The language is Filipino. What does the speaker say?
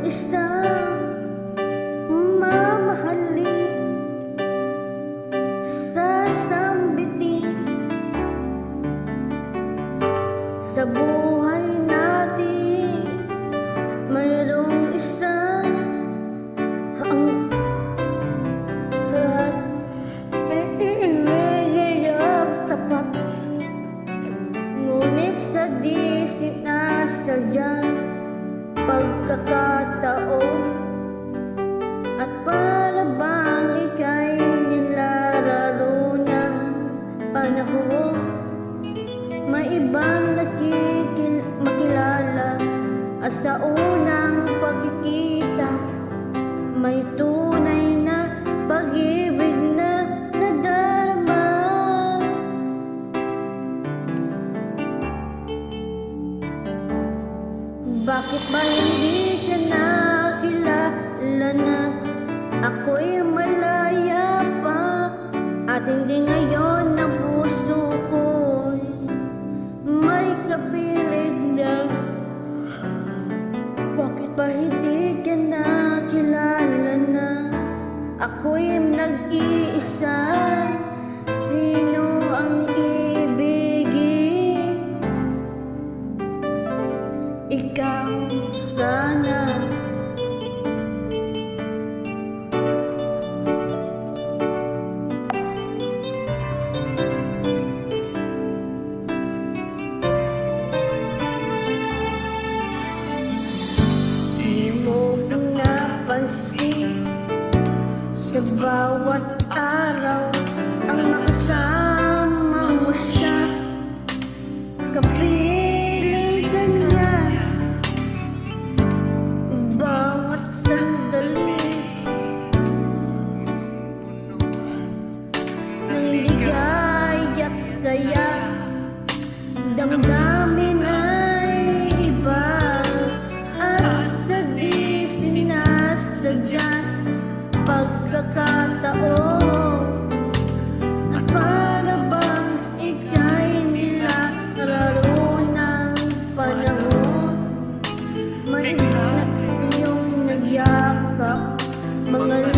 isang mamahalin, sasambitin sa buhay natin. Mayroong isang sa lahat iiyak tapat, ngunit sa di sinasadyang pagkakataon, at para bang ika'y nilararo ng panahon, may ibang makilala, at sa unang pagkikita may tunay na pag-ibig na nadarama. Bakit ba hindi ka nakilala na ako'y malaya pa, at hindi ngayon ang puso ko'y may kapilig na? Bakit ba hindi ka nakilala na ako'y nag-iisa? Sino ang ibigin? Ikaw sana. Di mo napansin sa bawat araw ang makasama mo siya, kapiling ka niya bawat sandali ng ligaya at saya. Damdamin ay iba, at sa di sinasadyang pagkakataon, at para bang ika'y nilararo ng panahon, may iyong nagyakap, mga